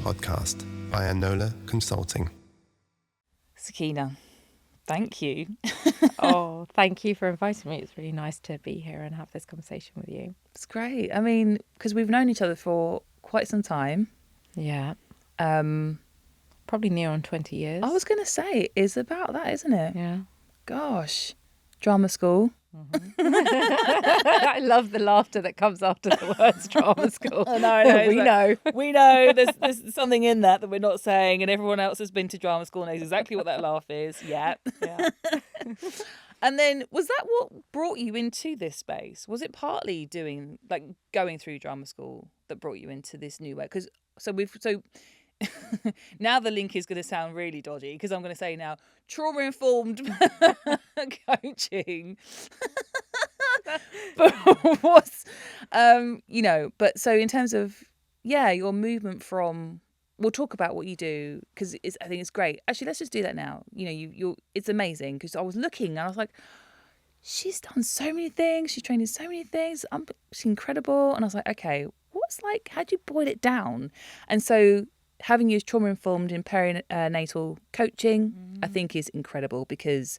Podcast by Enolla Consulting. Sakina, thank you. Oh, thank you for inviting me. It's really nice to be here and have this conversation with you. It's great. I mean, because we've known each other for quite some time. Yeah. Probably near on 20 years. I was going to say, it's about that, isn't it? Yeah. Gosh. Drama school. Mm-hmm. I love the laughter that comes after the words drama school. I know. We know. We know there's something in that we're not saying, and everyone else has been to drama school and knows exactly what that laugh is. Yeah. And then, was that what brought you into this space? Was it partly going through drama school that brought you into this new way? Because now the link is going to sound really dodgy, because I'm going to say now trauma-informed coaching. But what's but so in terms of your movement from, we'll talk about what you do, because I think it's great. Actually, let's just do that now. It's amazing, because I was looking and I was like, she's done so many things, she's trained in so many things, she's incredible. And I was like, okay, how do you boil it down? And so having used trauma-informed in perinatal coaching, I think is incredible, because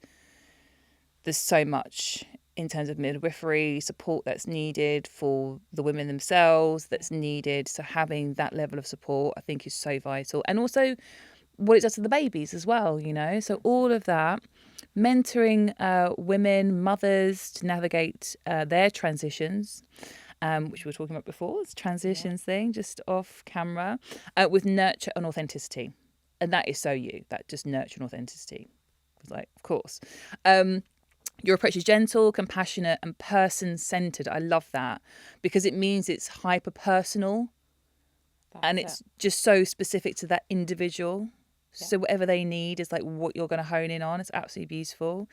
there's so much in terms of midwifery support that's needed for the women themselves, that's needed. So having that level of support, I think, is so vital. And also what it does to the babies as well, So all of that, mentoring women, mothers to navigate their transitions, which we were talking about before, this transitions thing, just off camera, with nurture and authenticity. And that is so you, that just nurture and authenticity. It's like, of course. Your approach is gentle, compassionate, and person-centered. I love that, because it means it's hyper-personal, and it's just so specific to that individual. Yeah. So whatever they need is like what you're going to hone in on. It's absolutely beautiful.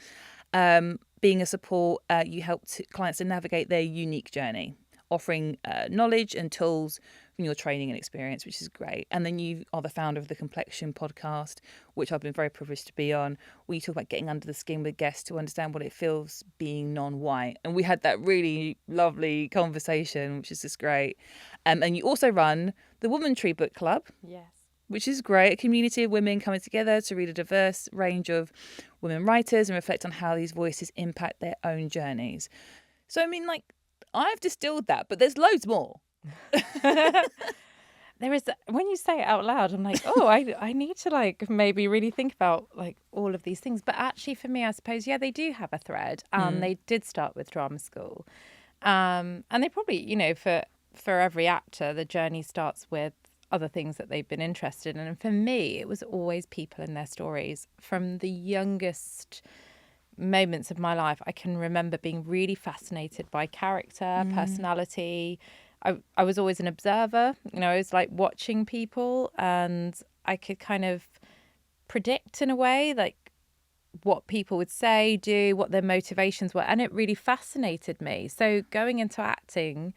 Being a support, you help clients to navigate their unique journey, offering knowledge and tools from your training and experience, which is great. And then you are the founder of the Complexion Podcast, which I've been very privileged to be on, where you talk about getting under the skin with guests to understand what it feels being non-white. And we had that really lovely conversation, which is just great. And you also run the Woman Tree Book Club. Yes. Which is great, a community of women coming together to read a diverse range of women writers and reflect on how these voices impact their own journeys. So, I mean, I've distilled that, but there's loads more. There is, when you say it out loud, I'm like, oh, I need to maybe really think about all of these things. But actually for me, I suppose, they do have a thread. They did start with drama school. And they probably, for every actor, the journey starts with other things that they've been interested in. And for me, it was always people and their stories. From the youngest moments of my life, I can remember being really fascinated by character, personality. I was always an observer, I was watching people, and I could kind of predict in a way, what people would say, do, what their motivations were. And it really fascinated me. So going into acting,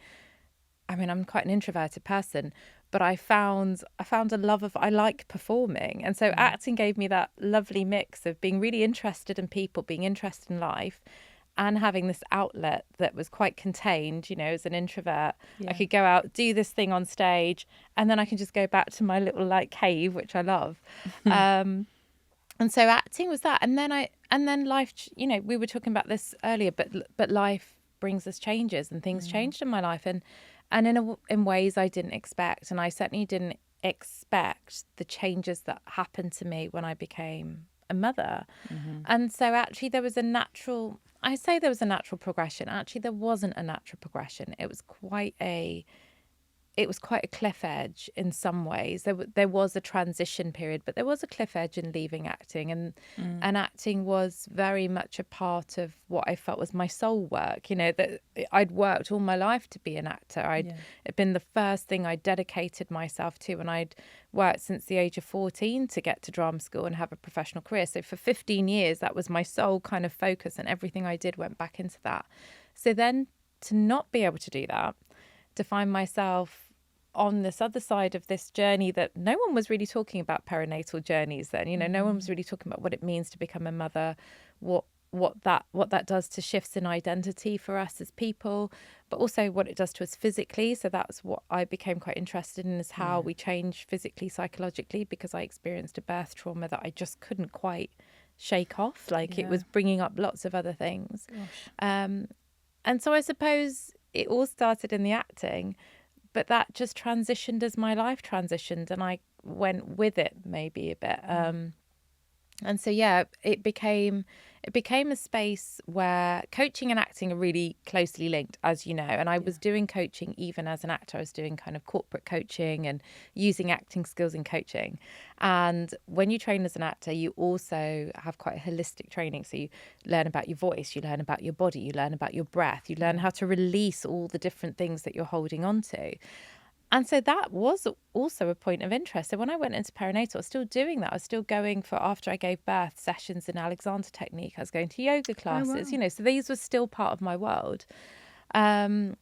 I mean, I'm quite an introverted person, but I found a love of, I like performing. And so acting gave me that lovely mix of being really interested in people, being interested in life, and having this outlet that was quite contained, as an introvert. Yeah. I could go out, do this thing on stage, and then I can just go back to my little cave, which I love. And so acting was that. And then life, we were talking about this earlier, but life brings us changes, and things changed in my life. And in ways I didn't expect. And I certainly didn't expect the changes that happened to me when I became a mother. And so actually there was a natural progression. Actually, there wasn't a natural progression. It was quite a cliff edge in some ways. There was a transition period, but there was a cliff edge in leaving acting, and acting was very much a part of what I felt was my soul work. That I'd worked all my life to be an actor. It'd been the first thing I dedicated myself to, and I'd worked since the age of 14 to get to drama school and have a professional career. So for 15 years, that was my sole kind of focus, and everything I did went back into that. So then to not be able to do that, to find myself on this other side of this journey that no one was really talking about perinatal journeys then, no one was really talking about what it means to become a mother, what what that does to shifts in identity for us as people, but also what it does to us physically. So that's what I became quite interested in, is how we change physically, psychologically, because I experienced a birth trauma that I just couldn't quite shake off. Like it was bringing up lots of other things. And so I suppose it all started in the acting, but that just transitioned as my life transitioned, and I went with it maybe a bit. And so, yeah, it became a space where coaching and acting are really closely linked, as you know. And I was doing coaching even as an actor. I was doing kind of corporate coaching and using acting skills in coaching. And when you train as an actor, you also have quite a holistic training. So you learn about your voice, you learn about your body, you learn about your breath, you learn how to release all the different things that you're holding on to. And so that was also a point of interest. So when I went into perinatal, I was still doing that. I was still going for, after I gave birth, sessions in Alexander technique. I was going to yoga classes, you know, so these were still part of my world. And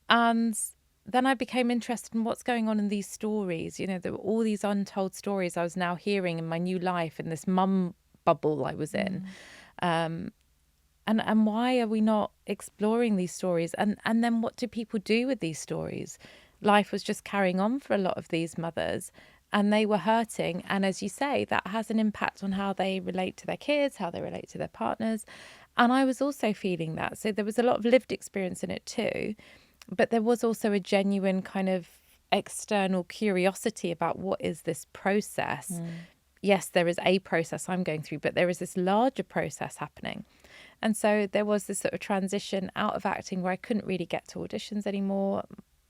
then I became interested in what's going on in these stories. You know, there were all these untold stories I was now hearing in my new life, in this mum bubble I was in. And why are we not exploring these stories? And then what do people do with these stories? Life was just carrying on for a lot of these mothers, and they were hurting. And as you say, that has an impact on how they relate to their kids, how they relate to their partners. And I was also feeling that. So there was a lot of lived experience in it too. But there was also a genuine kind of external curiosity about what is this process. Yes, there is a process I'm going through, but there is this larger process happening. And so there was this sort of transition out of acting where I couldn't really get to auditions anymore.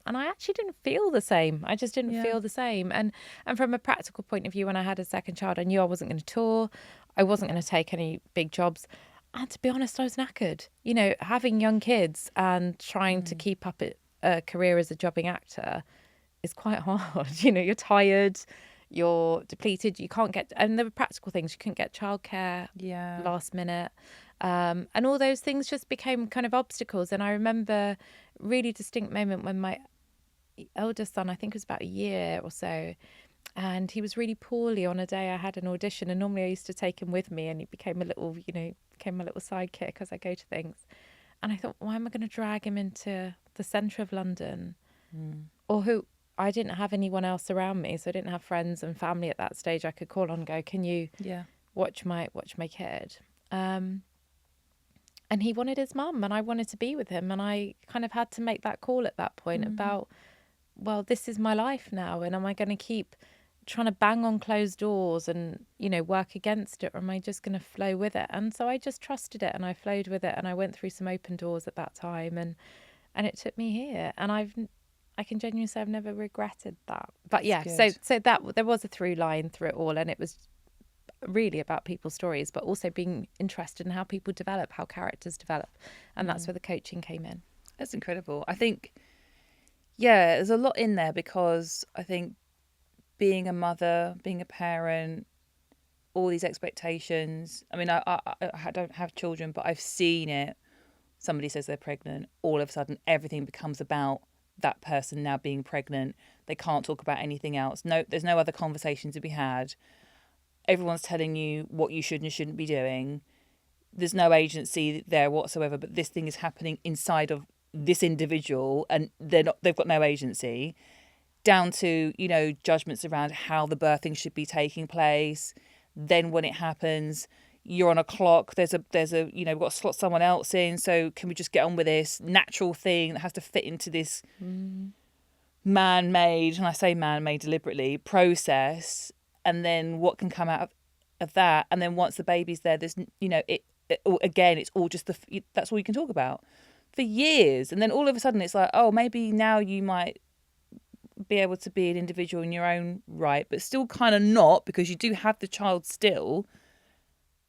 And I actually didn't feel the same. I just didn't feel the same. And from a practical point of view, when I had a second child, I knew I wasn't going to tour. I wasn't going to take any big jobs. And to be honest, I was knackered. You know, having young kids and trying to keep up a career as a jobbing actor is quite hard. You know, you're tired, you're depleted, you can't get... And there were practical things. You couldn't get childcare last minute. And all those things just became kind of obstacles. And I remember a really distinct moment when my eldest son, I think it was about a year or so, and he was really poorly on a day I had an audition, and normally I used to take him with me, and he became a little, you know, became my little sidekick as I go to things. And I thought, why am I going to drag him into the centre of London? Or I didn't have anyone else around me, so I didn't have friends and family at that stage I could call on and go, can you watch my kid? And he wanted his mum, and I wanted to be with him, and I kind of had to make that call at that point about, well, this is my life now, and am I going to keep trying to bang on closed doors and, you know, work against it, or am I just going to flow with it? And so I just trusted it, and I flowed with it, and I went through some open doors at that time, and it took me here, and I can genuinely say I've never regretted that. But yeah, so that there was a through line through it all, and it was really about people's stories, but also being interested in how people develop, how characters develop, and that's where the coaching came in. That's incredible. I think, yeah, there's a lot in there, because I think being a mother, being a parent, all these expectations. I mean, I don't have children, but I've seen it. Somebody says they're pregnant, all of a sudden everything becomes about that person now being pregnant. They can't talk about anything else. No, there's no other conversation to be had. Everyone's telling you what you should and shouldn't be doing. There's no agency there whatsoever, but this thing is happening inside of this individual, and they've got no agency, down to, you know, judgments around how the birthing should be taking place. Then when it happens, you're on a clock. There's a you know, we've got to slot someone else in. So can we just get on with this natural thing that has to fit into this man-made, and I say man-made deliberately, process? And then what can come out of that? And then once the baby's there, there's, you know, again, it's all just that's all you can talk about for years. And then all of a sudden it's like, oh, maybe now you might be able to be an individual in your own right, but still kind of not, because you do have the child still.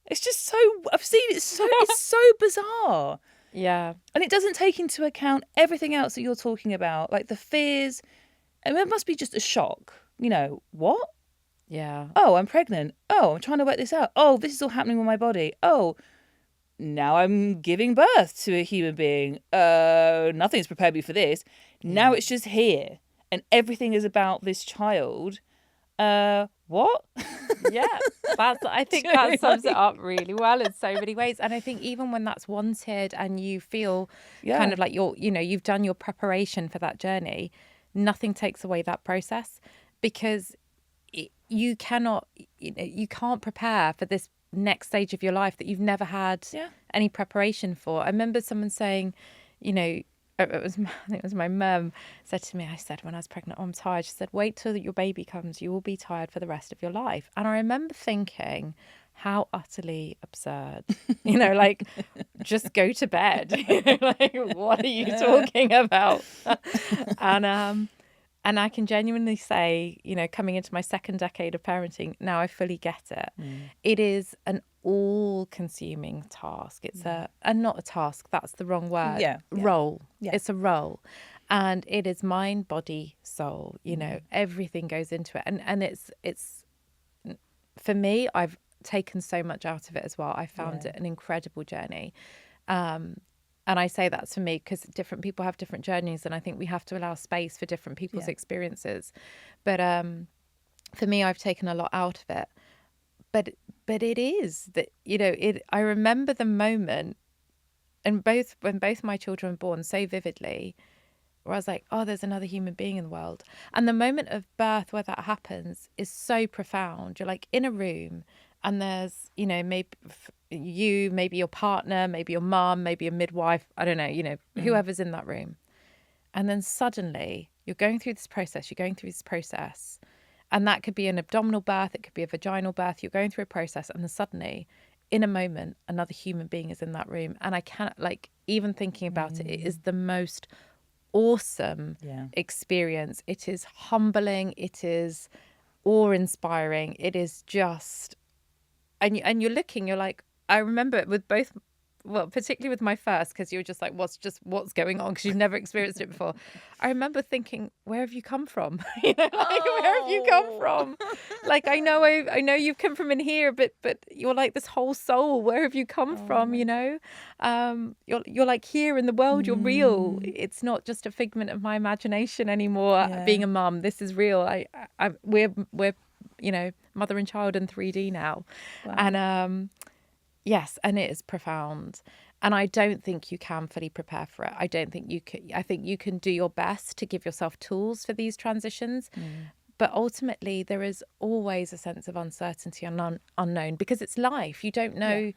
It's just so, I've seen it, it's so bizarre. Yeah. And it doesn't take into account everything else that you're talking about, like the fears. And it must be just a shock. You know, what? Yeah. Oh, I'm pregnant. Oh, I'm trying to work this out. Oh, this is all happening with my body. Oh, now I'm giving birth to a human being. Nothing's prepared me for this. Now it's just here. And everything is about this child. What? Yeah, I think that sums it up really well in so many ways. And I think even when that's wanted and you feel kind of like you've done your preparation for that journey, nothing takes away that process, because you can't prepare for this next stage of your life that you've never had any preparation for. I remember someone saying, I think it was my mum said to me, I said when I was pregnant, oh, I'm tired. She said, wait till your baby comes, you will be tired for the rest of your life. And I remember thinking, how utterly absurd, like, just go to bed. Like, what are you talking about? And I can genuinely say, coming into my second decade of parenting, now I fully get it. It is an all-consuming task. It's not a task, that's the wrong word. Role. Yeah. It's a role. And it is mind, body, soul. Everything goes into it. And it's for me, I've taken so much out of it as well. I found it an incredible journey. And I say that's for me because different people have different journeys, and I think we have to allow space for different people's experiences. But for me, I've taken a lot out of it. But it is that, I remember the moment, and when both my children were born so vividly, where I was like, oh, there's another human being in the world. And the moment of birth where that happens is so profound. You're like in a room, and there's, maybe you, maybe your partner, maybe your mum, maybe a midwife, I don't know, whoever's in that room. And then suddenly you're going through this process, and that could be an abdominal birth, it could be a vaginal birth. You're going through a process, and then suddenly, in a moment, another human being is in that room. And I cannot, even thinking about it, it is the most awesome experience. It is humbling. It is awe-inspiring. It is just... And you're like, I remember it with both, well, particularly with my first, because you're just like, what's going on? Because you've never experienced it before. I remember thinking, where have you come from? Where have you come from? Like, I know you've come from in here, but you're like this whole soul. Where have you come from? You're like here in the world. You're real. It's not just a figment of my imagination anymore. Being a mum, this is real. We're mother and child in 3D now. Wow. And yes, and it is profound. And I don't think you can fully prepare for it. I don't think you can. I think you can do your best to give yourself tools for these transitions. But ultimately, there is always a sense of uncertainty and unknown, because it's life. You don't know.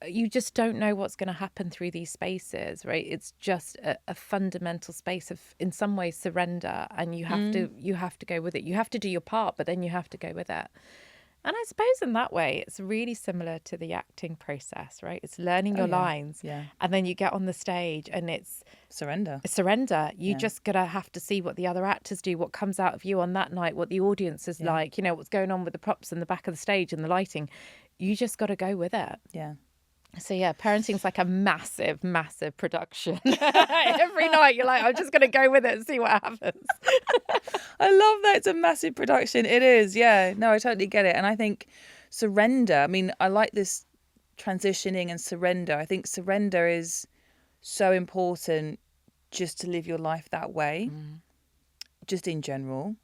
You just don't know what's going to happen through these spaces, right? It's just a fundamental space of, in some ways, surrender, and you have to go with it. You have to do your part, but then you have to go with it. And I suppose in that way, it's really similar to the acting process, right? It's learning your lines, and then you get on the stage, and it's surrender. You just gotta have to see what the other actors do, what comes out of you on that night, what the audience is like, what's going on with the props in the back of the stage and the lighting. You just got to go with it. Yeah. So parenting's like a massive, massive production. Every night you're like, I'm just going to go with it and see what happens. I love that. It's a massive production. It is. Yeah. No, I totally get it. And I think surrender, I mean, I like this transitioning and surrender. I think surrender is so important just to live your life that way, just in general.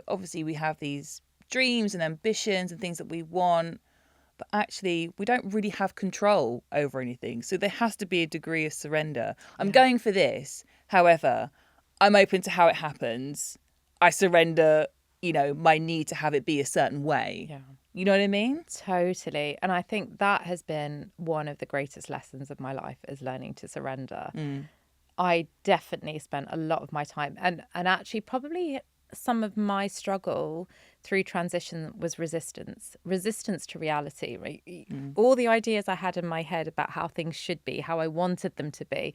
Obviously we have these dreams and ambitions and things that we want, but actually we don't really have control over anything. So there has to be a degree of surrender. I'm going for this. However, I'm open to how it happens. I surrender, my need to have it be a certain way. Yeah. You know what I mean? Totally. And I think that has been one of the greatest lessons of my life, is learning to surrender. I definitely spent a lot of my time, and actually probably some of my struggle through transition was resistance to reality, right? All the ideas I had in my head about how things should be, how I wanted them to be,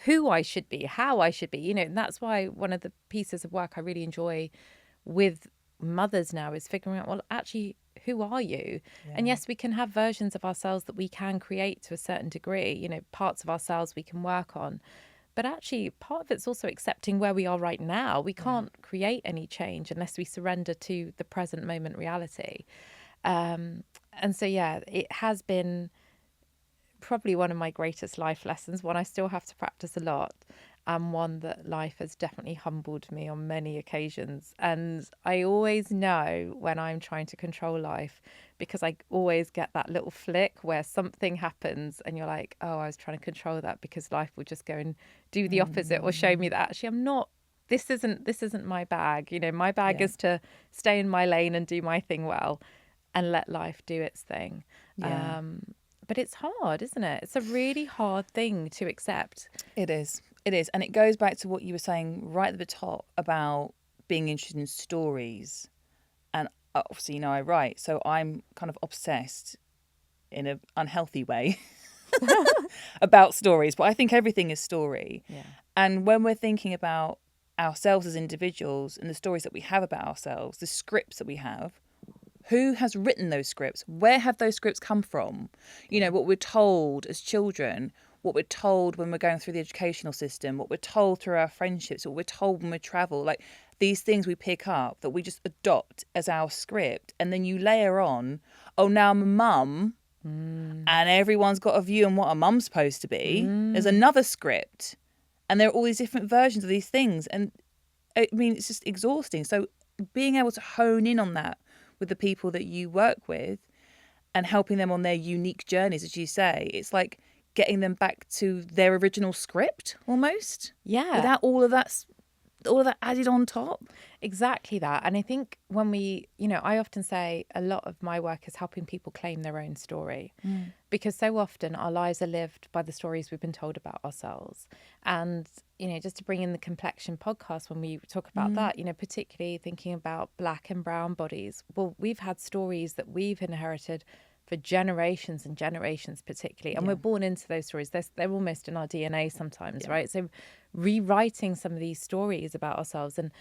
who I should be, how I should be, and that's why one of the pieces of work I really enjoy with mothers now is figuring out, well, actually, who are you? And yes, we can have versions of ourselves that we can create to a certain degree, parts of ourselves we can work on. But actually, part of it's also accepting where we are right now. We can't create any change unless we surrender to the present moment reality. And so, it has been probably one of my greatest life lessons, one I still have to practice a lot, and one that life has definitely humbled me on many occasions. And I always know when I'm trying to control life, because I always get that little flick where something happens and you're like, oh, I was trying to control that, because life will just go and do the opposite or show me that actually I'm not, this isn't my bag. You know, my bag is to stay in my lane and do my thing well and let life do its thing. Yeah. But it's hard, isn't it? It's a really hard thing to accept. It is. It is. And it goes back to what you were saying right at the top about being interested in stories. And obviously, you know, I write. So I'm kind of obsessed in an unhealthy way about stories. But I think everything is story. Yeah. And when we're thinking about ourselves as individuals and the stories that we have about ourselves, the scripts that we have, who has written those scripts? Where have those scripts come from? You know, what we're told as children, what we're told when we're going through the educational system, what we're told through our friendships, what we're told when we travel, like these things we pick up that we just adopt as our script. And then you layer on, oh, now I'm a mum and everyone's got a view on what a mum's supposed to be. There's another script. And there are all these different versions of these things. And I mean, it's just exhausting. So being able to hone in on that with the people that you work with and helping them on their unique journeys, as you say, it's like getting them back to their original script almost. Yeah. Without all of that added on top. Exactly that. And I think when we, you know, I often say a lot of my work is helping people claim their own story, because so often our lives are lived by the stories we've been told about ourselves. And, you know, just to bring in the Complexion podcast, when we talk about that, you know, particularly thinking about black and brown bodies, well, we've had stories that we've inherited for generations and generations particularly, and we're born into those stories. They're almost in our DNA sometimes, right? So rewriting some of these stories about ourselves, and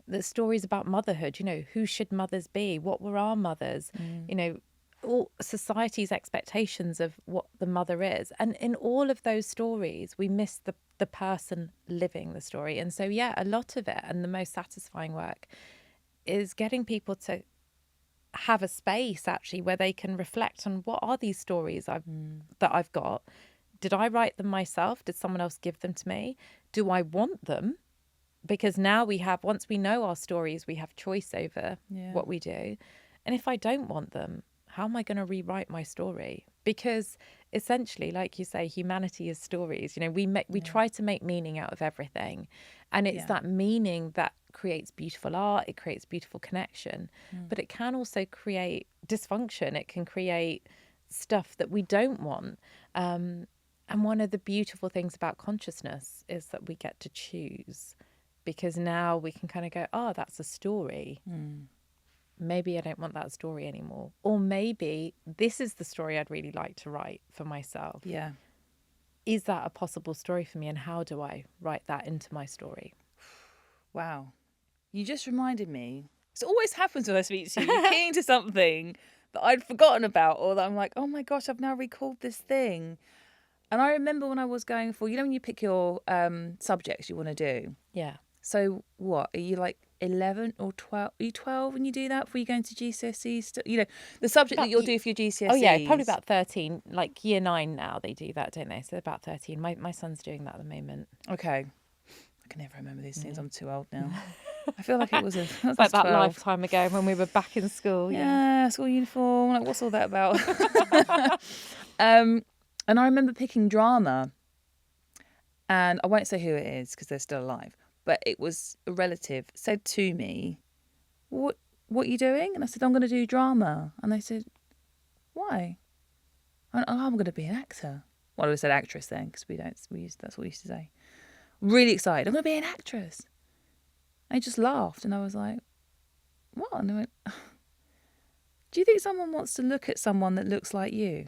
the stories about motherhood, you know, who should mothers be? What were our mothers? You know, all society's expectations of what the mother is. And in all of those stories, we miss the person living the story. And so, yeah, a lot of it, and the most satisfying work, is getting people to have a space actually where they can reflect on, what are these stories that I've got? Did I write them myself? Did someone else give them to me? Do I want them? Because now once we know our stories, we have choice over what we do. And if I don't want them, how am I going to rewrite my story? Because essentially, like you say, humanity is stories. You know, we try to make meaning out of everything. And it's that meaning that creates beautiful art, it creates beautiful connection, but it can also create dysfunction. It can create stuff that we don't want. And one of the beautiful things about consciousness is that we get to choose, because now we can kind of go, oh, that's a story. Maybe I don't want that story anymore. Or maybe this is the story I'd really like to write for myself. Yeah. Is that a possible story for me? And how do I write that into my story? Wow. You just reminded me. It always happens when I speak to you. You're keen to something that I'd forgotten about, or that I'm like, oh my gosh, I've now recalled this thing. And I remember when I was going for, you know, when you pick your subjects you want to do. Yeah. So what, are you like 11 or 12? Are you 12 when you do that before you go into GCSEs? You know, the subject that you'll do for your GCSEs. Oh yeah, probably about 13, like year 9 now they do that, don't they? So about 13. My son's doing that at the moment. Okay. I can never remember these things. I'm too old now. I feel like it was like that 12. lifetime ago when we were back in school. Yeah, school uniform. Like, what's all that about? And I remember picking drama. And I won't say who it is because they're still alive. But it was a relative said to me, what are you doing? And I said, I'm going to do drama. And they said, why? I'm going to be an actor. Well, I would have said actress then, because that's what we used to say. Really excited. I'm going to be an actress. And they just laughed. And I was like, what? And they went, do you think someone wants to look at someone that looks like you?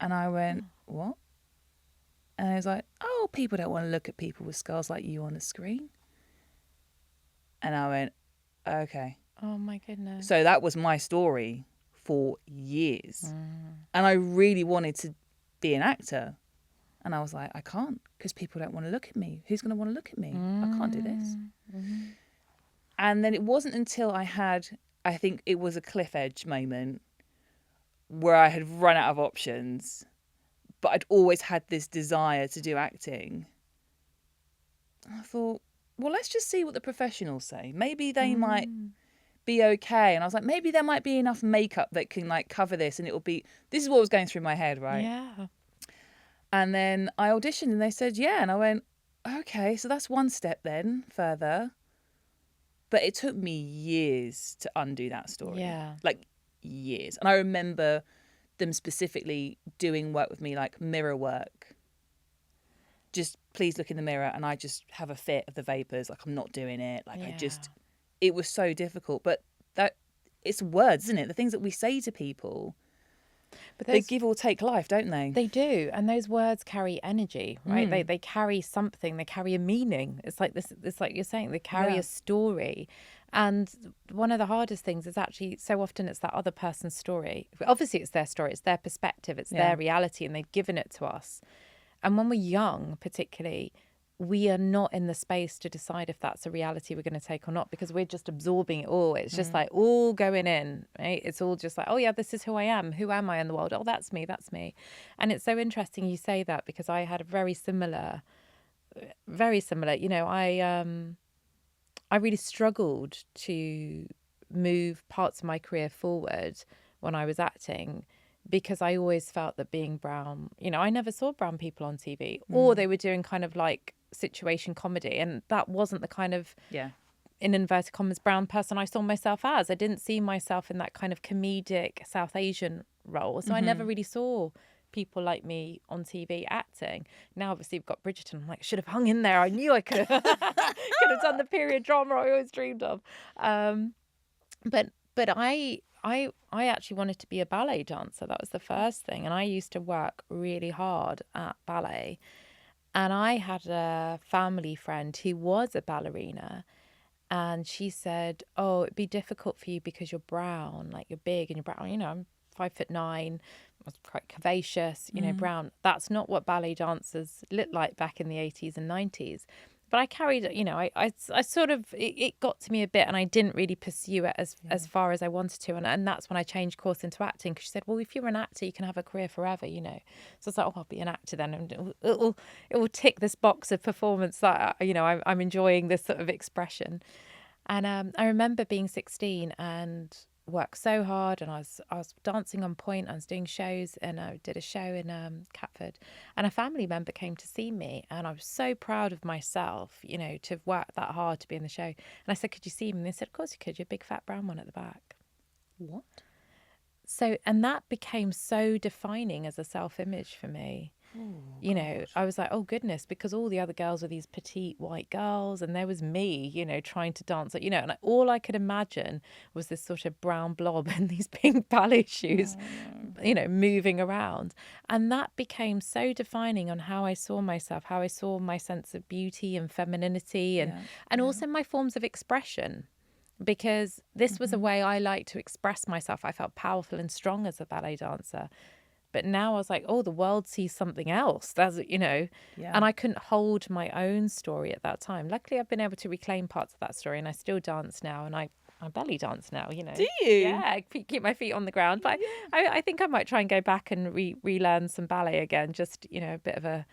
And I went, what? And I was like, oh, people don't want to look at people with scars like you on the screen. And I went, okay. Oh my goodness. So that was my story for years. And I really wanted to be an actor. And I was like, I can't, because people don't want to look at me. Who's going to want to look at me? I can't do this. And then it wasn't until I think it was a cliff edge moment where I had run out of options. but I'd always had this desire to do acting. I thought, well, let's just see what the professionals say. Maybe they might be okay. And I was like, maybe there might be enough makeup that can like cover this, and this is what was going through my head, right? Yeah. And then I auditioned and they said, yeah. And I went, okay, so that's one step then further. But it took me years to undo that story. Yeah. Like years. And I remember them specifically doing work with me, like mirror work. Just please look in the mirror, and I just have a fit of the vapors. Like I'm not doing it. Like it was so difficult. But it's words, isn't it? The things that we say to people. But they give or take life, don't they? They do, and those words carry energy, right? They carry something. They carry a meaning. It's like this. It's like you're saying. They carry a story, and one of the hardest things is actually so often it's that other person's story. Obviously, it's their story. It's their perspective. It's their reality, and they've given it to us. And when we're young, particularly, we are not in the space to decide if that's a reality we're going to take or not, because we're just absorbing it all. It's just like all going in, right? It's all just like, oh yeah, this is who I am. Who am I in the world? Oh, that's me. That's me. And it's so interesting you say that, because I had a very similar, you know, I really struggled to move parts of my career forward when I was acting, because I always felt that being brown, you know, I never saw brown people on TV, or they were doing kind of like situation comedy, and that wasn't the kind of in inverted commas brown person I saw myself as. I didn't see myself in that kind of comedic South Asian role, so I never really saw people like me on TV acting. Now obviously we've got Bridgerton. I'm like, should have hung in there. I knew I could have could have done the period drama I always dreamed of. But I actually wanted to be a ballet dancer. That was the first thing. And I used to work really hard at ballet. And I had a family friend who was a ballerina. And she said, oh, it'd be difficult for you because you're brown, like you're big and you're brown. You know, I'm 5'9", I was quite curvaceous, you know, brown. That's not what ballet dancers looked like back in the 80s and 90s. But I carried it, you know, I sort of, it got to me a bit, and I didn't really pursue it as far as I wanted to. And that's when I changed course into acting, because she said, well, if you're an actor, you can have a career forever, you know. So I was like, oh, I'll be an actor then. And it will tick this box of performance that, you know, I'm enjoying this sort of expression. And I remember being 16 and worked so hard, and I was dancing on point. I was doing shows, and I did a show in Catford, and a family member came to see me, and I was so proud of myself, you know, to have worked that hard to be in the show. And I said, could you see me? And they said, of course you could. You're a big fat brown one at the back. What? So, and that became so defining as a self-image for me. You know, I was like, oh goodness, because all the other girls were these petite white girls, and there was me, you know, trying to dance, you know, and all I could imagine was this sort of brown blob in these pink ballet shoes, you know, moving around. And that became so defining on how I saw myself, how I saw my sense of beauty and femininity, and also my forms of expression. Because this was a way I liked to express myself. I felt powerful and strong as a ballet dancer. But now I was like, oh, the world sees something else. That's, you know, and I couldn't hold my own story at that time. Luckily, I've been able to reclaim parts of that story, and I still dance now, and I belly dance now, you know. Do you? Yeah, I keep my feet on the ground. But I think I might try and go back and relearn some ballet again. Just, you know, a bit of a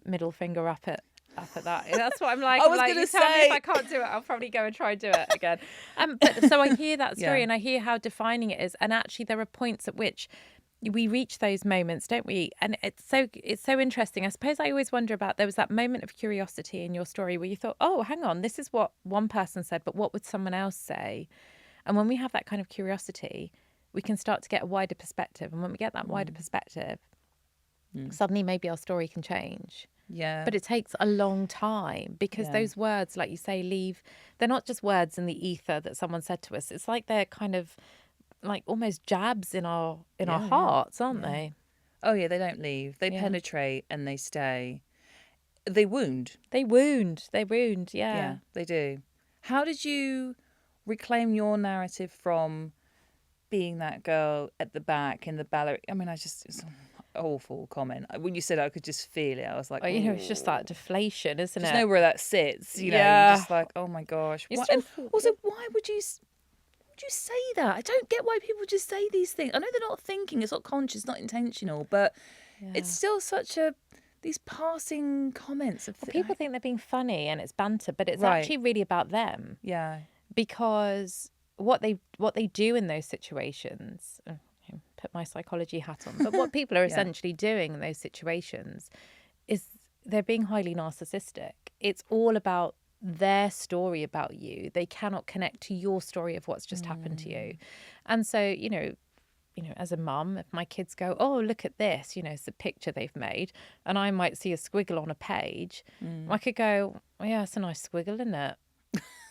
middle finger up at that. That's what I'm like. I was going to tell me say, if I can't do it, I'll probably go and try and do it again. But so I hear that story and I hear how defining it is. And actually, there are points at which we reach those moments, don't we? And it's so interesting. I suppose I always wonder about, there was that moment of curiosity in your story where you thought, oh, hang on, this is what one person said, but what would someone else say? And when we have that kind of curiosity, we can start to get a wider perspective. And when we get that wider perspective, suddenly maybe our story can change. Yeah. But it takes a long time, because those words, like you say, they're not just words in the ether that someone said to us. It's like they're kind of like almost jabs in our hearts, aren't they? Oh yeah, they don't leave. They penetrate and they stay. They wound. They wound, yeah. Yeah, they do. How did you reclaim your narrative from being that girl at the back in the ballet? I mean, it's an awful comment. When you said it, I could just feel it. I was like, oh, you know, it's just that deflation, isn't it? Just know where that sits, you know. You're just like, oh my gosh. And also, why would you say that? I don't get why people just say these things. I know they're not thinking, it's not conscious, not intentional, but it's still these passing comments of People think they're being funny and it's banter, but it's Right. actually really about them. Yeah. Because what they do in those situations, put my psychology hat on, but what people are essentially doing in those situations is they're being highly narcissistic. It's all about their story about you. They cannot connect to your story of what's just happened to you. And so, you know, as a mum, if my kids go, oh, look at this, it's a picture they've made, and I might see a squiggle on a page, I could go, oh, yeah, it's a nice squiggle, isn't it?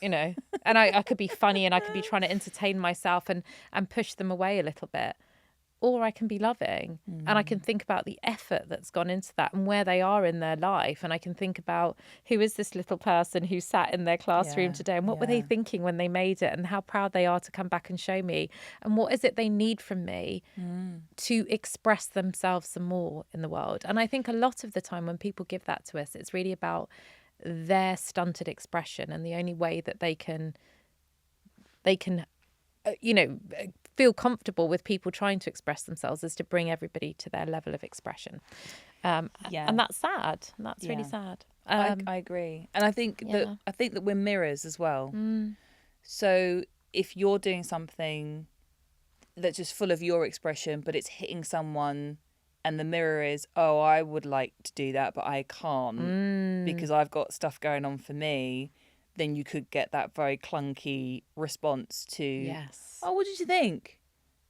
And I could be funny and I could be trying to entertain myself and push them away a little bit. Or I can be loving and I can think about the effort that's gone into that and where they are in their life. And I can think about who is this little person who sat in their classroom today and what were they thinking when they made it and how proud they are to come back and show me. And what is it they need from me to express themselves some more in the world. And I think a lot of the time when people give that to us, it's really about their stunted expression, and the only way that they can feel comfortable with people trying to express themselves is to bring everybody to their level of expression. And that's sad. That's really sad. I agree. And I think that we're mirrors as well. So if you're doing something that's just full of your expression, but it's hitting someone, and the mirror is, oh, I would like to do that, but I can't because I've got stuff going on for me, then you could get that very clunky response to, oh, what did you think?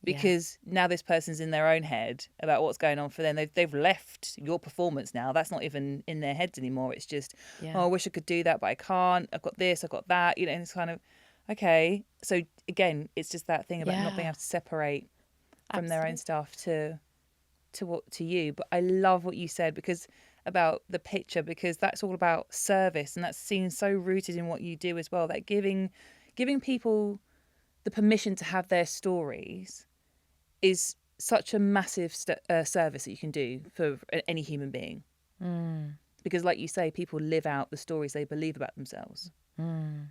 Because now this person's in their own head about what's going on for them. They've left your performance now. That's not even in their heads anymore. It's just, oh, I wish I could do that, but I can't. I've got this, I've got that. And it's kind of, okay. So again, it's just that thing about not being able to separate from their own stuff to you. But I love what you said about the picture, because that's all about service, and that's seen so rooted in what you do as well, that giving people the permission to have their stories is such a massive service that you can do for any human being. Because like you say, people live out the stories they believe about themselves.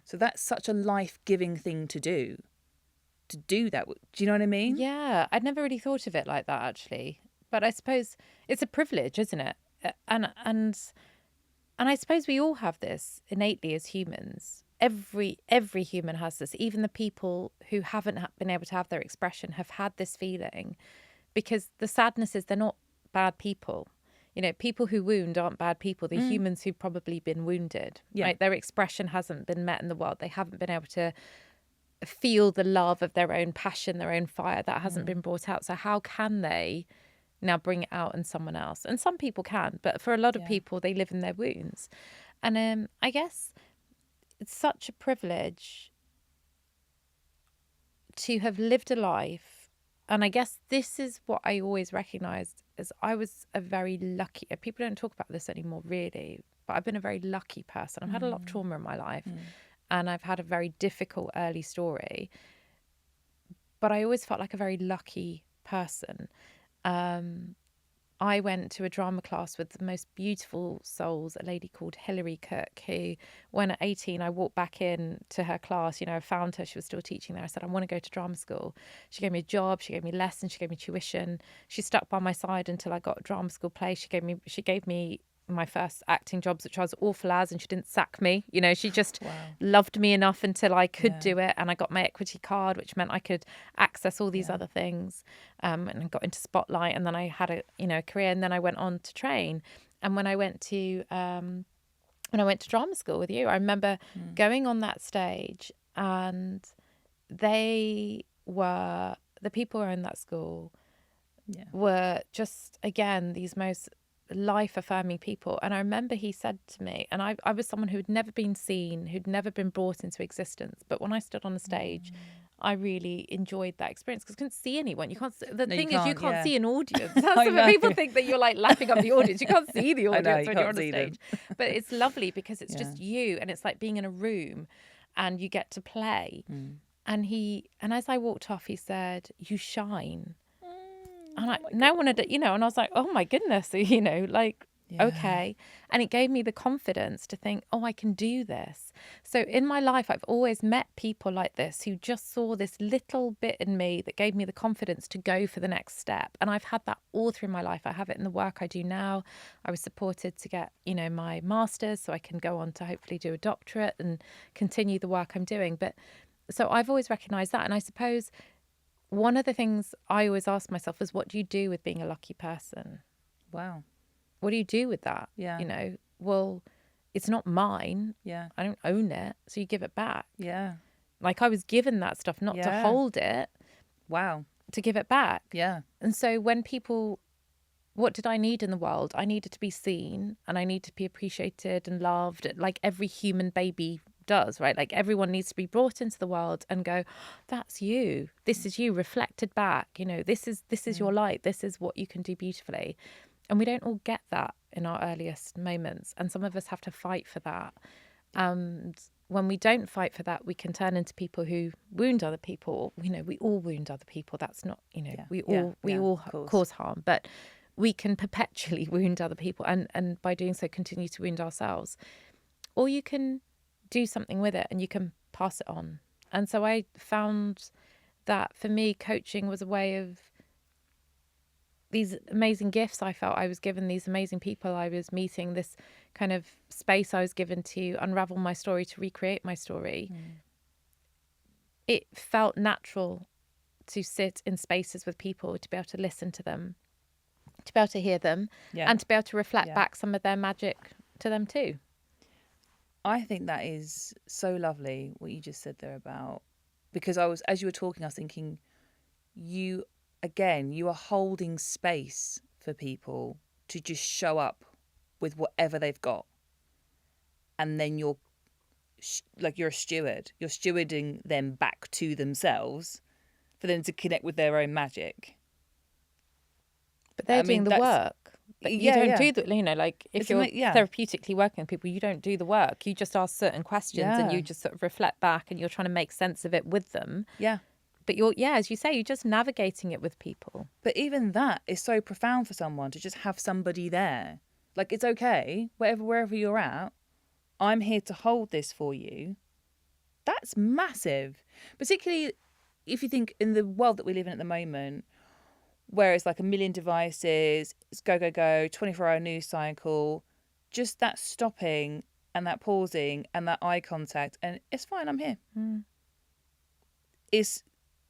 So that's such a life-giving thing to do that. Do you know what I mean? Yeah, I'd never really thought of it like that, actually. But I suppose it's a privilege, isn't it? And I suppose we all have this innately as humans. Every human has this. Even the people who haven't been able to have their expression have had this feeling, because the sadness is they're not bad people. People who wound aren't bad people. They're humans who've probably been wounded. Right? Their expression hasn't been met in the world. They haven't been able to feel the love of their own passion, their own fire. That hasn't been brought out. So how can they now bring it out in someone else? And some people can, but for a lot of people, they live in their wounds. And I guess it's such a privilege to have lived a life. And I guess this is what I always recognised, as I was a very lucky, people don't talk about this anymore really, but I've been a very lucky person. I've had a lot of trauma in my life and I've had a very difficult early story, but I always felt like a very lucky person. I went to a drama class with the most beautiful souls, a lady called Hilary Cook, who, when at 18, I walked back in to her class, I found her, she was still teaching there. I said, I want to go to drama school. She gave me a job, she gave me lessons, she gave me tuition. She stuck by my side until I got a drama school place. She gave me my first acting jobs, which I was awful as, and she didn't sack me. She just loved me enough until I could do it, and I got my equity card, which meant I could access all these other things, and I got into Spotlight, and then I had a career, and then I went on to train. And when I went to drama school with you, I remember going on that stage, and the people who were in that school were just, again, these most life-affirming people. And I remember he said to me, and I was someone who had never been seen, who'd never been brought into existence, but when I stood on a stage, I really enjoyed that experience, because I couldn't see anyone. You can't. The thing is, you can't see an audience. That's what people think, that you're like lapping up the audience. You can't see the audience when you're on a stage. But it's lovely because it's just you, and it's like being in a room, and you get to play. And as I walked off, he said, "You shine." And no one had, and I was like, oh my goodness, Okay. And it gave me the confidence to think, oh, I can do this. So in my life, I've always met people like this who just saw this little bit in me that gave me the confidence to go for the next step. And I've had that all through my life. I have it in the work I do now. I was supported to get, my master's so I can go on to hopefully do a doctorate and continue the work I'm doing. But so I've always recognized that. And I suppose one of the things I always ask myself is, what do you do with being a lucky person? Wow. What do you do with that? Yeah. Well, it's not mine. Yeah. I don't own it. So you give it back. Yeah. Like I was given that stuff, not to hold it. Wow. To give it back. Yeah. And so when people, what did I need in the world? I needed to be seen and I need to be appreciated and loved like every human baby does, right? Like everyone needs to be brought into the world and go, that's you. This is you reflected back. This is your light. This is what you can do beautifully. And we don't all get that in our earliest moments. And some of us have to fight for that. And when we don't fight for that, we can turn into people who wound other people. We all wound other people. That's not, we all cause harm. But we can perpetually wound other people and by doing so continue to wound ourselves. Or you can do something with it and you can pass it on. And so I found that for me, coaching was a way of these amazing gifts I felt I was given, these amazing people I was meeting, this kind of space I was given to unravel my story, to recreate my story. It felt natural to sit in spaces with people, to be able to listen to them, to be able to hear them, and to be able to reflect back some of their magic to them too. I think that is so lovely what you just said there about, because as you were talking, I was thinking, you are holding space for people to just show up with whatever they've got. And then you're a steward. You're stewarding them back to themselves for them to connect with their own magic. But they're doing the work. But you don't do the, like if you're therapeutically working with people, you don't do the work. You just ask certain questions and you just sort of reflect back and you're trying to make sense of it with them. Yeah. But as you say, you're just navigating it with people. But even that is so profound for someone to just have somebody there. Like, it's okay, wherever you're at, I'm here to hold this for you. That's massive. Particularly if you think in the world that we live in at the moment, where it's like 1 million devices, it's go, 24-hour news cycle, just that stopping and that pausing and that eye contact, and it's fine, I'm here.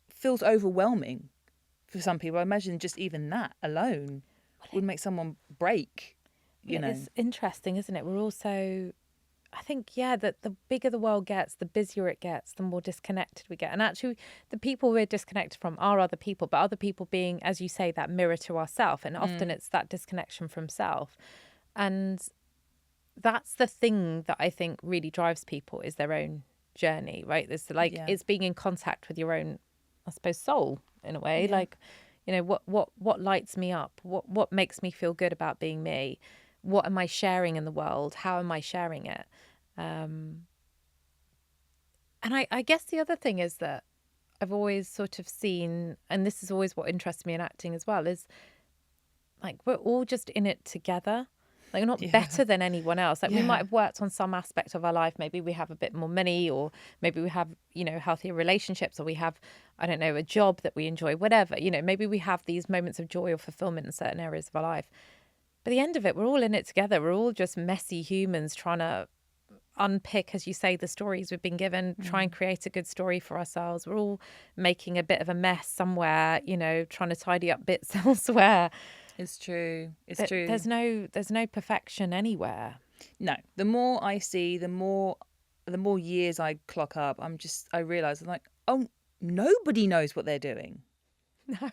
Feels overwhelming for some people. I imagine just even that alone would make someone break, It's interesting, isn't it? We're also, I think, that the bigger the world gets, the busier it gets, the more disconnected we get. And actually, the people we're disconnected from are other people, but other people being, as you say, that mirror to ourselves. And often it's that disconnection from self. And that's the thing that I think really drives people, is their own journey, right? There's it's being in contact with your own, I suppose, soul in a way. Like, what lights me up? What makes me feel good about being me? What am I sharing in the world? How am I sharing it? And I guess the other thing is that I've always sort of seen, and this is always what interests me in acting as well, is like we're all just in it together. Like, we're not better than anyone else. Like, we might have worked on some aspect of our life. Maybe we have a bit more money, or maybe we have, healthier relationships, or we have, I don't know, a job that we enjoy, whatever. Maybe we have these moments of joy or fulfillment in certain areas of our life. But at the end of it, we're all in it together. We're all just messy humans trying to unpick, as you say, the stories we've been given, try and create a good story for ourselves. We're all making a bit of a mess somewhere, trying to tidy up bits elsewhere. It's true. True. There's no perfection anywhere. No. The more I see, the more years I clock up, I realise I'm like, oh, nobody knows what they're doing. No.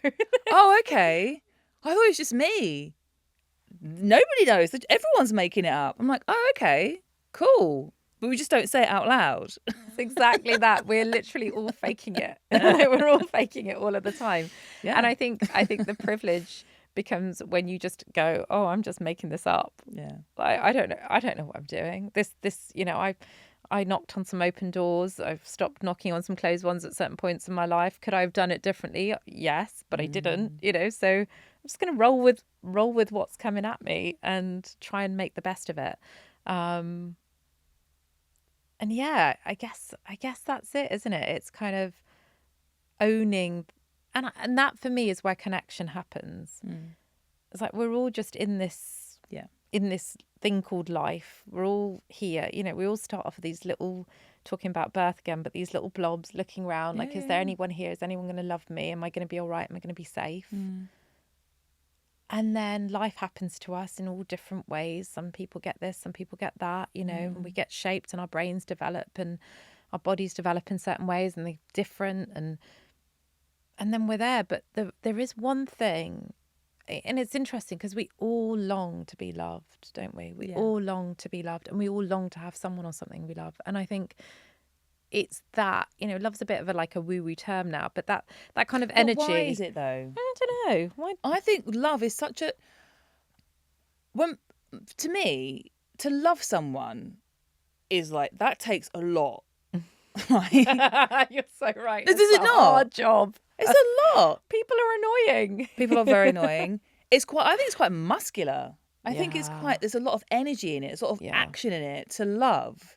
Oh, okay. I thought it was just me. Nobody knows. Everyone's making it up. I'm like, oh, okay, cool. But we just don't say it out loud. It's exactly that. We're literally all faking it. We're all faking it all of the time. Yeah. And I think the privilege becomes when you just go, oh, I'm just making this up. Yeah. I don't know what I'm doing. This I knocked on some open doors. I've stopped knocking on some closed ones at certain points in my life. Could I have done it differently? Yes, but I didn't, So just going to roll with what's coming at me and try and make the best of it. And yeah, I guess that's it, isn't it? It's kind of owning, and that for me is where connection happens. It's like we're all just in this thing called life. We're all here, we all start off with these little, talking about birth again, but these little blobs looking around, like, is there anyone here? Is anyone going to love me? Am I going to be all right? Am I going to be safe? And then life happens to us in all different ways. Some people get this, some people get that, and we get shaped and our brains develop and our bodies develop in certain ways and they're different. And then we're there. But there is one thing, and it's interesting because we all long to be loved, don't we? We all long to be loved, and we all long to have someone or something we love. And I think it's that, love's a bit of a woo-woo term now, but that kind of energy. But why is it though? I don't know. Why? I think love is such a, to me, to love someone is like, that takes a lot. You're so right. Is it not? A hard job. It's a lot. People are annoying. People are very annoying. I think it's quite muscular. I think there's a lot of energy in it, a sort of action in it to love.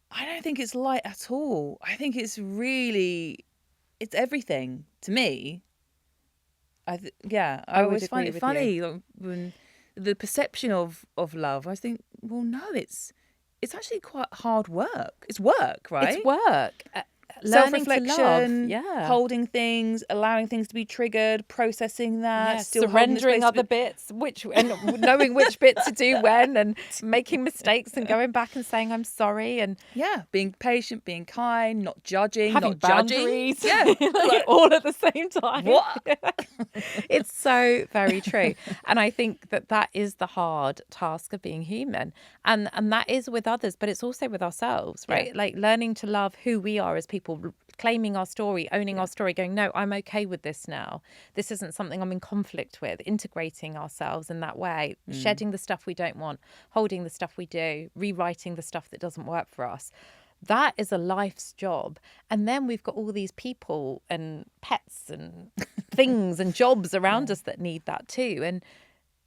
I don't think it's light at all. I think it's everything to me. I always find it funny when the perception of love. I think, well, no, it's actually quite hard work. It's work, right? It's work. Self-reflection, holding things, allowing things to be triggered, processing that, still surrendering other bits, and knowing which bit to do when, and making mistakes and going back and saying I'm sorry, and being patient, being kind, not judging, having not boundaries, judging, all at the same time. What? It's so very true, and I think that is the hard task of being human, and that is with others, but it's also with ourselves, right? Like learning to love who we are as people, claiming our story, owning our story, going, no, I'm okay with this now. This isn't something I'm in conflict with. Integrating ourselves in that way, shedding the stuff we don't want, holding the stuff we do, rewriting the stuff that doesn't work for us. That is a life's job. And then we've got all these people and pets and things and jobs around us that need that too. And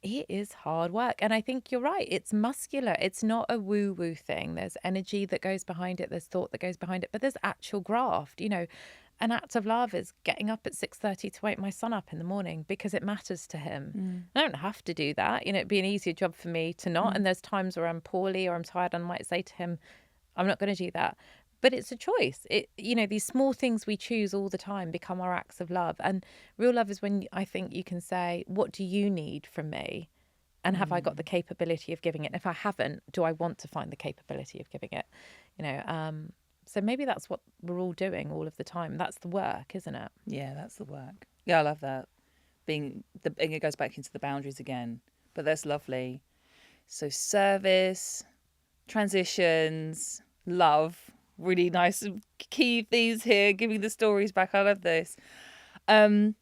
it is hard work. And I think you're right. It's muscular. It's not a woo-woo thing. There's energy that goes behind it. There's thought that goes behind it. But there's actual graft. An act of love is getting up at 6:30 to wake my son up in the morning because it matters to him. I don't have to do that. It'd be an easier job for me to not. And there's times where I'm poorly or I'm tired and I might say to him, I'm not going to do that. But it's a choice. These small things we choose all the time become our acts of love. And real love is when I think you can say, what do you need from me? And have I got the capability of giving it? And if I haven't, do I want to find the capability of giving it? So maybe that's what we're all doing all of the time. That's the work, isn't it? Yeah, that's the work. Yeah, I love that. And it goes back into the boundaries again. But that's lovely. So service, transitions, love. Really nice key themes here, giving the stories back. I love this. I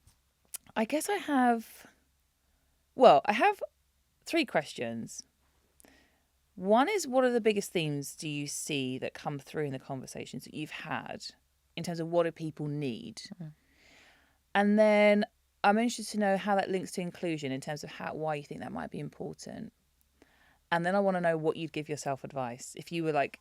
guess I have 3 questions. One is, what are the biggest themes do you see that come through in the conversations that you've had in terms of what do people need? And then I'm interested to know how that links to inclusion in terms of why you think that might be important. And then I want to know what you'd give yourself advice if you were like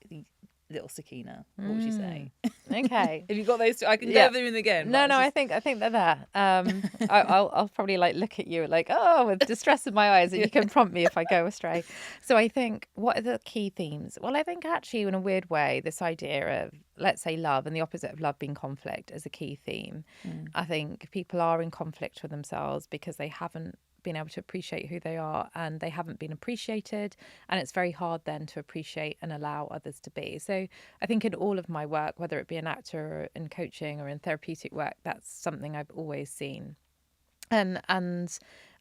little Sakina. What would you say? Okay. If you've got those 2, I can go through them again. No, I think they're there. I'll probably look at you with distress in my eyes, and you can prompt me if I go astray. So I think, what are the key themes? Well, I think actually, in a weird way, this idea of, let's say, love and the opposite of love being conflict is a key theme. I think people are in conflict with themselves because they haven't been able to appreciate who they are, and they haven't been appreciated, and it's very hard then to appreciate and allow others to be. So I think in all of my work, whether it be an actor or in coaching or in therapeutic work, that's something I've always seen. And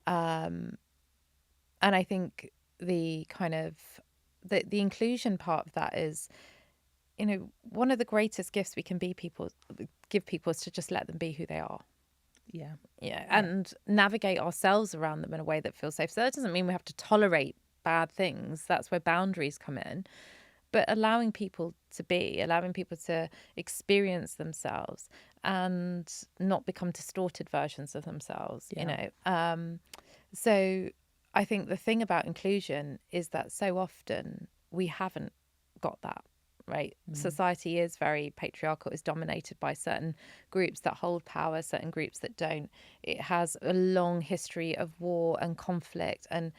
I think the kind of the inclusion part of that is, one of the greatest gifts we can give people is to just let them be who they are. Yeah, and navigate ourselves around them in a way that feels safe. So that doesn't mean we have to tolerate bad things. That's where boundaries come in. But allowing people to be, allowing people to experience themselves and not become distorted versions of themselves, you know. So I think the thing about inclusion is that so often we haven't got that, right? Society is very patriarchal, is dominated by certain groups that hold power, certain groups that don't. It has a long history of war and conflict and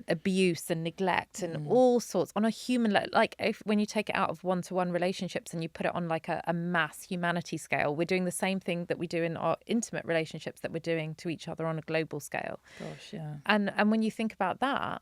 abuse and neglect and all sorts on a human level. Like when you take it out of one-to-one relationships and you put it on like a mass humanity scale, we're doing the same thing that we do in our intimate relationships that we're doing to each other on a global scale. Gosh, yeah. And when you think about that,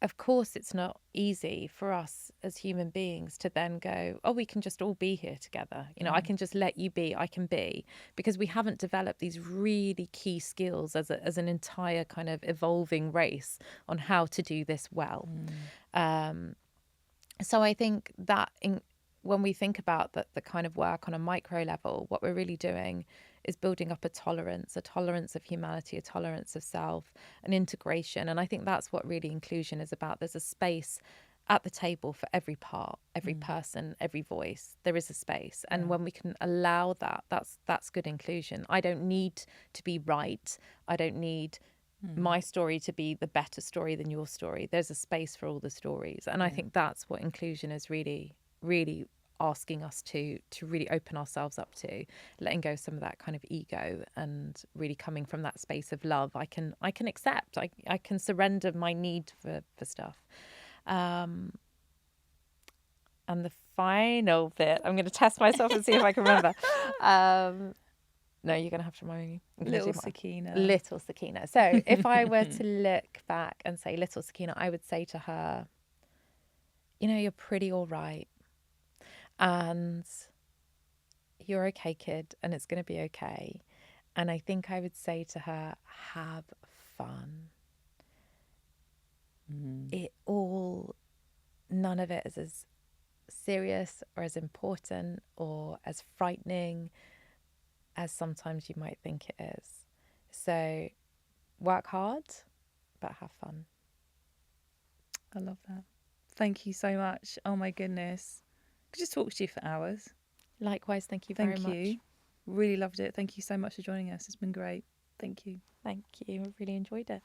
of course, it's not easy for us as human beings to then go, oh, we can just all be here together. You know, I can just let you be, I can be, because we haven't developed these really key skills as an entire kind of evolving race on how to do this well. So I think that when we think about the kind of work on a micro level, what we're really doing is building up a tolerance of humanity, a tolerance of self, an integration. And I think that's what really inclusion is about. There's a space at the table for every part, every person, every voice. There is a space. And when we can allow that, that's good inclusion. I don't need to be right. I don't need my story to be the better story than your story. There's a space for all the stories. And I think that's what inclusion is really, really asking us to really open ourselves up to, letting go some of that kind of ego and really coming from that space of love. I can accept, I can surrender my need for stuff. And the final bit, I'm going to test myself and see if I can remember. No, you're going to have to remind me. Little Sakina. Little Sakina. So if I were to look back and say little Sakina, I would say to her, you know, you're pretty all right. And you're okay, kid, and it's going to be okay. And I think I would say to her, have fun. None of it is as serious or as important or as frightening as sometimes you might think it is. So work hard, but have fun. I love that. Thank you so much. Oh my goodness. I could just talk to you for hours. Likewise, thank you very much. Thank you. Really loved it. Thank you so much for joining us. It's been great. Thank you. Thank you. I really enjoyed it.